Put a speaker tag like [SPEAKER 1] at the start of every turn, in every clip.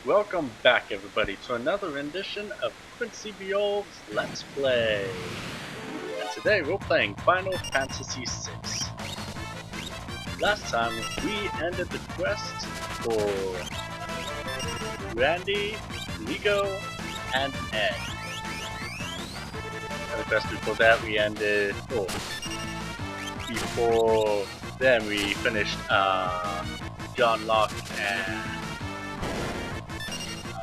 [SPEAKER 1] welcome back everybody to another rendition of Quincy Beoulve's Let's Play. And today we're playing Final Fantasy VI. Last time we ended the quest for Randy, Nico, and Ed. And the quest before that we ended... before then we finished John Locke and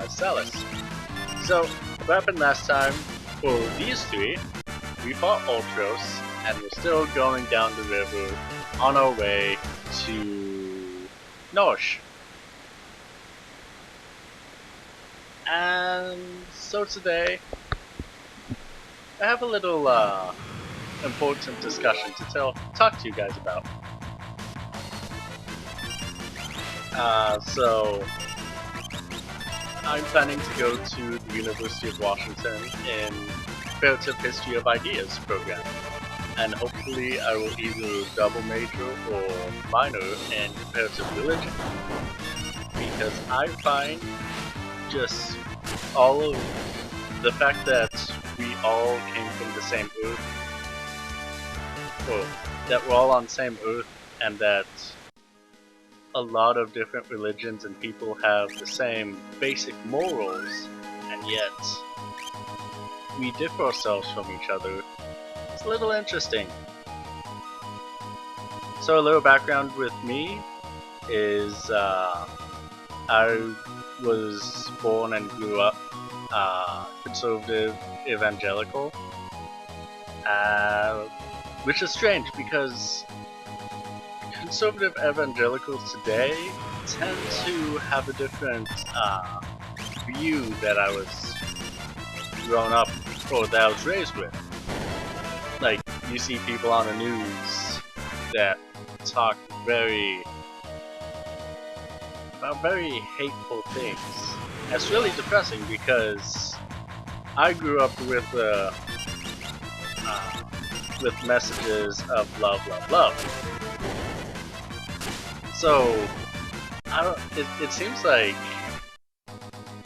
[SPEAKER 1] Celis. So, what happened last time, for these three, we fought Ultros, and we're still going down the river on our way to Nosh. And so today, I have a little important discussion to talk to you guys about. So I'm planning to go to the University of Washington in Comparative History of Ideas program, and hopefully I will either double major or minor in comparative religion, because I find just all of the fact that we all came from the same earth, or that we're all on the same earth, and that a lot of different religions and people have the same basic morals, and yet we differ ourselves from each other. It's a little interesting. So a little background with me is I was born and grew up conservative evangelical, which is strange because conservative evangelicals today tend to have a different view that I was grown up or that I was raised with. Like, you see people on the news that talk about very hateful things. It's really depressing because I grew up with messages of love, love, love. So, it seems like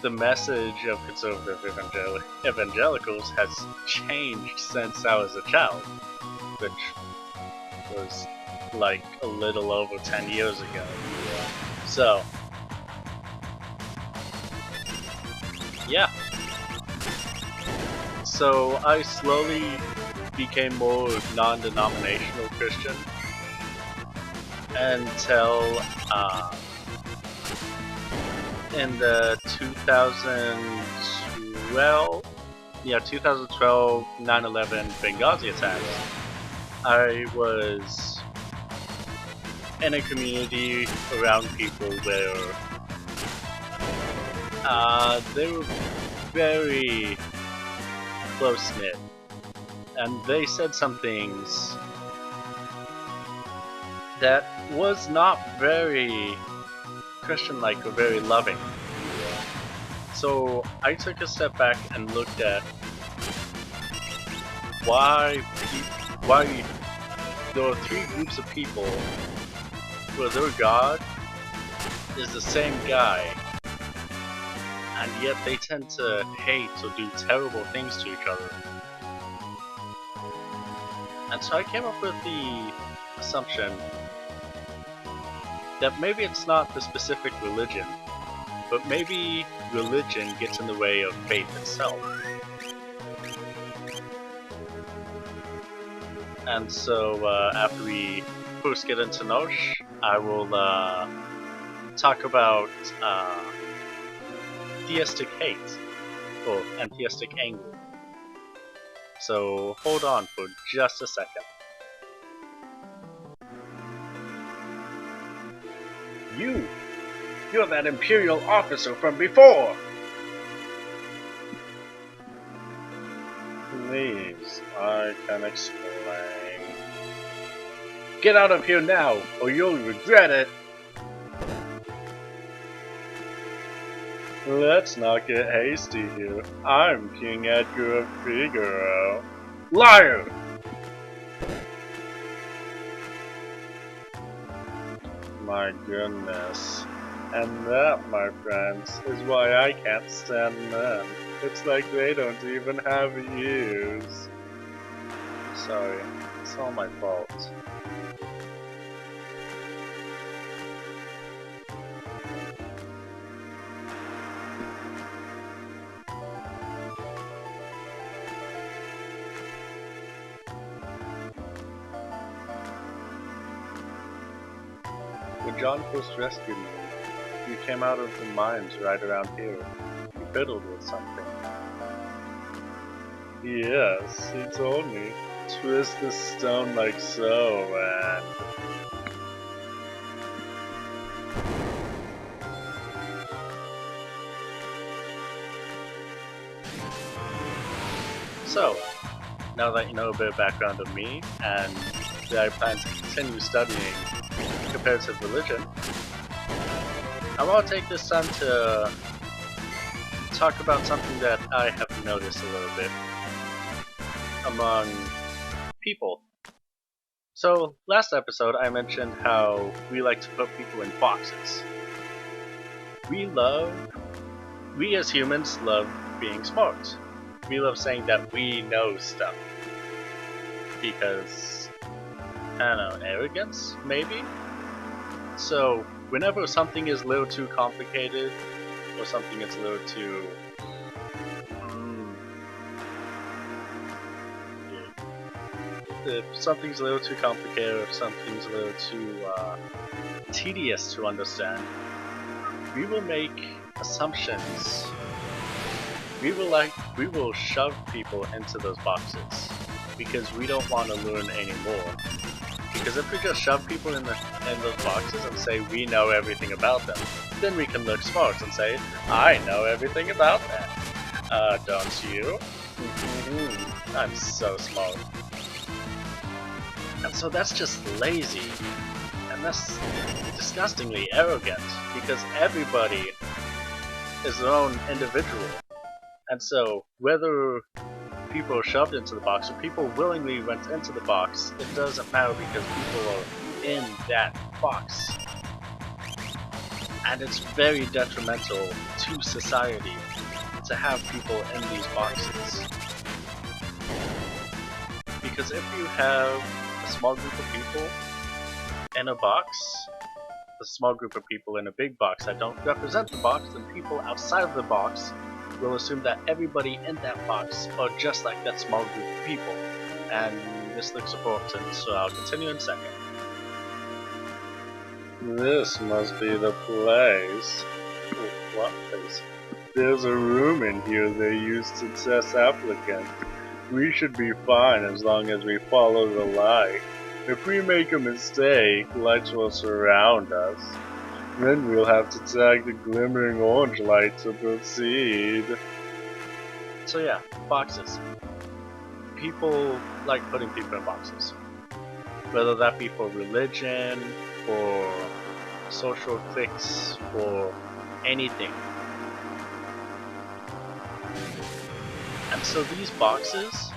[SPEAKER 1] the message of conservative evangelicals has changed since I was a child, which was like a little over 10 years ago. So, yeah. So I slowly became more non-denominational Christian until in the 2012 9/11 Benghazi attacks, I was in a community around people where they were very close-knit, and they said some things that was not very Christian-like or very loving. So I took a step back and looked at why there are three groups of people where their God is the same guy, and yet they tend to hate or do terrible things to each other. And so I came up with the assumption that maybe it's not the specific religion, but maybe religion gets in the way of faith itself. And so after we first get into Nosh, I will talk about theistic hate, or and theistic anger. So hold on for just a second. You're that Imperial officer from before! Please, I can explain. Get out of here now, or you'll regret it! Let's not get hasty here. I'm King Edgar of Figaro. Liar! My goodness. And that, my friends, is why I can't stand men. It's like they don't even have ears. Sorry, it's all my fault. When John first rescued me, you came out of the mines right around here. You fiddled with something. Yes, he told me. Twist the stone like so, and... So, now that you know a bit of background of me, and that I plan to continue studying comparative religion, I want to take this time to talk about something that I have noticed a little bit among people. So, last episode I mentioned how we like to put people in boxes. We as humans love being smart. We love saying that we know stuff. Because, I don't know, arrogance, maybe? So, whenever something is a little too complicated, or something is a little too... if something's a little too complicated, or if something's a little too tedious to understand, we will make assumptions. We will shove people into those boxes because we don't want to learn anymore. Because if we just shove people in those boxes and say we know everything about them, then we can look smart and say, I know everything about that. Don't you? I'm so smart. And so that's just lazy. And that's disgustingly arrogant because everybody is their own individual. And so, whether people are shoved into the box or people willingly went into the box, it doesn't matter because people are in that box. And it's very detrimental to society to have people in these boxes. Because if you have a small group of people in a box, a small group of people in a big box that don't represent the box, then people outside of the box will assume that everybody in that box are just like that small group of people. And this looks important, so I'll continue in a second. This must be the place. What place? There's a room in here they use to test applicants. We should be fine as long as we follow the light. If we make a mistake, lights will surround us. Then we'll have to tag the glimmering orange light to proceed. So yeah, boxes. People like putting people in boxes. Whether that be for religion, for social cliques, for anything. And so these boxes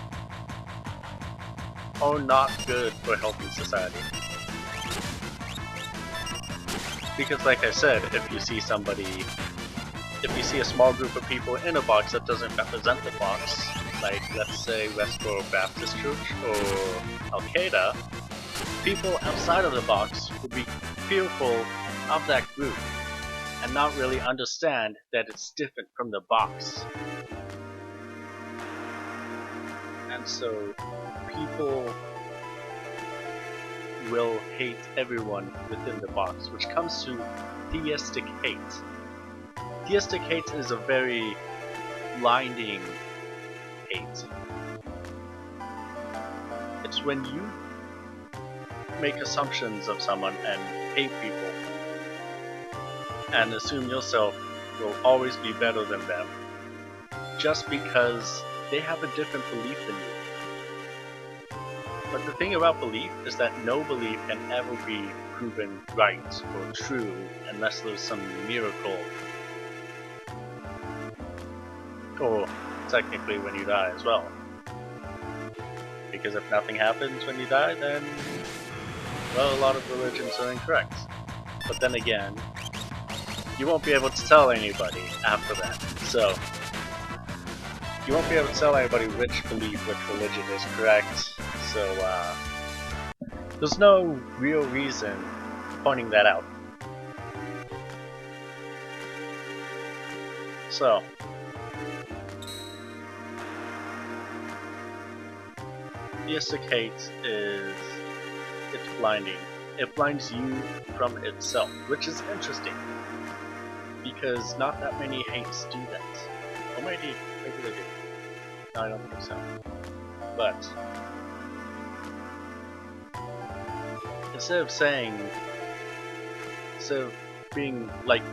[SPEAKER 1] are not good for helping society. Because like I said, if you see a small group of people in a box that doesn't represent the box, like let's say Westboro Baptist Church or Al-Qaeda, people outside of the box will be fearful of that group and not really understand that it's different from the box. And so people will hate everyone within the box, which comes to theistic hate. Theistic hate is a very blinding hate. It's when you make assumptions of someone and hate people and assume yourself will always be better than them just because they have a different belief than you. But the thing about belief is that no belief can ever be proven right or true unless there's some miracle. Or technically when you die as well. Because if nothing happens when you die, then, well, a lot of religions are incorrect. But then again, you won't be able to tell anybody after that. So, you won't be able to tell anybody which belief, which religion is correct. So, there's no real reason pointing that out. So, theistic hate is, it's blinding. It blinds you from itself, which is interesting, because not that many hates do that. Or maybe they do. No, I don't think so. But instead of being like,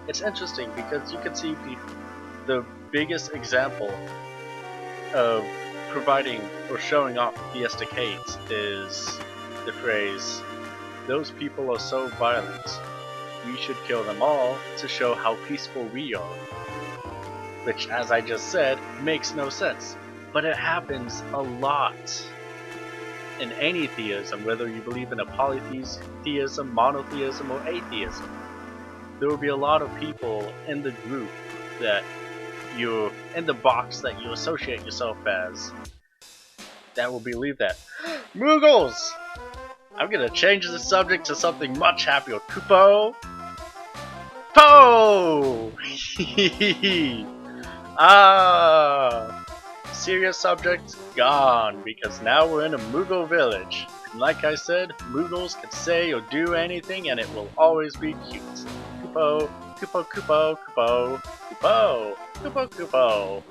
[SPEAKER 1] it's interesting because you can see the biggest example of providing or showing off theistic hate is the phrase, "Those people are so violent, we should kill them all to show how peaceful we are." Which, as I just said, makes no sense. But it happens a lot in any theism, whether you believe in a polytheism, monotheism, or atheism. There will be a lot of people in the group that you're in the box that you associate yourself as that will believe that. Moogles! I'm gonna change the subject to something much happier. Kupo! Po! Serious subject gone, because now we're in a Moogle village. And like I said, Moogles can say or do anything and it will always be cute. Kupo, Kupo, Kupo, Kupo, Kupo, Kupo, Kupo.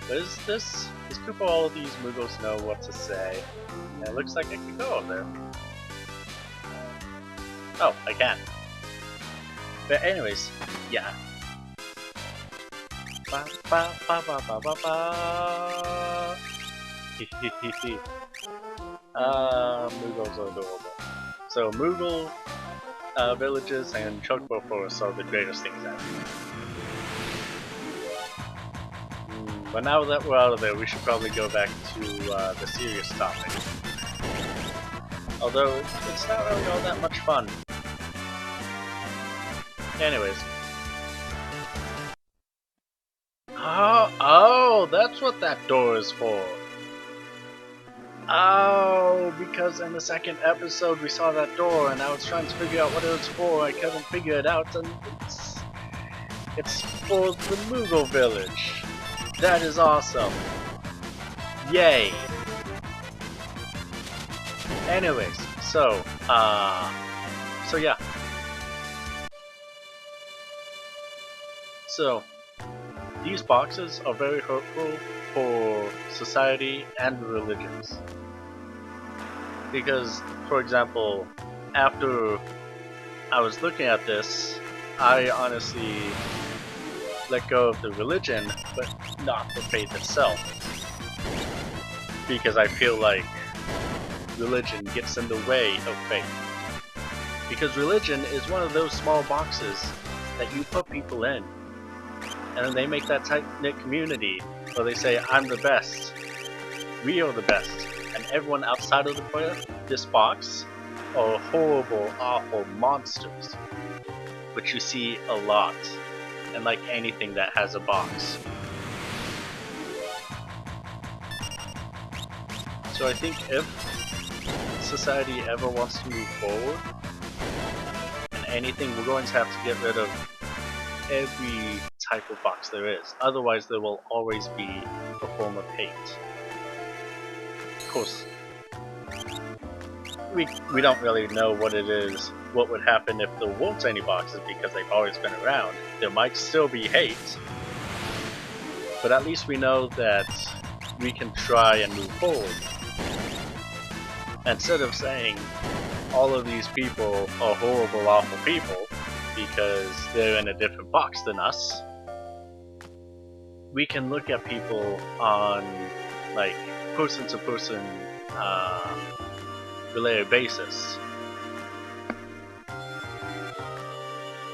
[SPEAKER 1] What is this? Does Kupo all of these Moogles know what to say? And it looks like I can go over there. Oh, I can. But anyways, yeah. Ba ba ba ba ba ba ba. Moogles are adorable. So Moogle villages and chocobo forests are the greatest things ever. But now that we're out of there, we should probably go back to the serious topic. Although it's not really all that much fun. Anyways. Oh, that's what that door is for. Oh, because in the second episode we saw that door and I was trying to figure out what it was for. I couldn't figure it out, and it's for the Moogle village. That is awesome. Yay. Anyways, so yeah. So, these boxes are very hurtful for society and religions. Because, for example, after I was looking at this, I honestly let go of the religion, but not the faith itself. Because I feel like religion gets in the way of faith. Because religion is one of those small boxes that you put people in. And then they make that tight-knit community where they say, I'm the best, we are the best, and everyone outside of this box are horrible, awful monsters, which you see a lot, and like anything that has a box. So I think if society ever wants to move forward, and anything, we're going to have to get rid of every type of box there is. Otherwise there will always be a form of hate. Of course, we don't really know what it is, what would happen if there weren't any boxes, because they've always been around. There might still be hate, but at least we know that we can try and move forward. Instead of saying all of these people are horrible, awful people because they're in a different box than us, we can look at people on like person to person related basis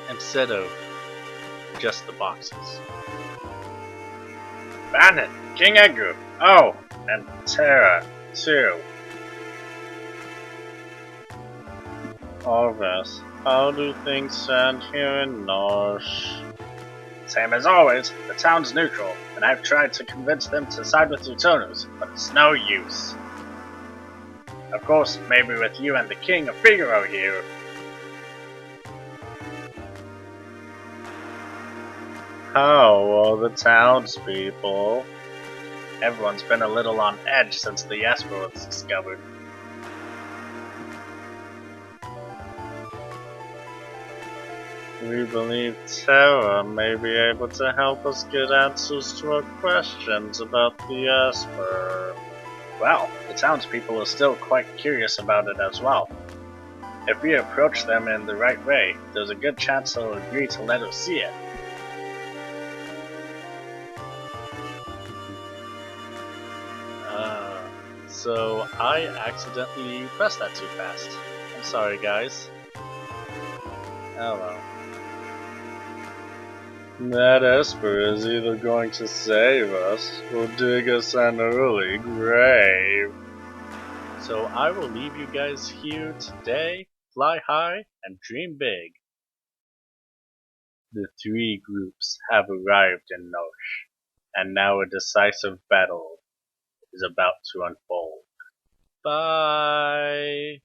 [SPEAKER 1] instead of just the boxes. Bandit, King Edgar, oh, and Terra too. All of this. How do things stand here in Norsh? Same as always, the town's neutral, and I've tried to convince them to side with Utonus, but it's no use. Of course, maybe with you and the King of Figaro here. How are the townspeople? Everyone's been a little on edge since the Esper was discovered. We believe Terra may be able to help us get answers to our questions about the Esper. Well, the townspeople are still quite curious about it as well. If we approach them in the right way, there's a good chance they'll agree to let us see it. So I accidentally pressed that too fast. I'm sorry, guys. Oh well. That Esper is either going to save us or dig us an early grave. So I will leave you guys here today. Fly high and dream big. The three groups have arrived in Nosh, and now a decisive battle is about to unfold. Bye!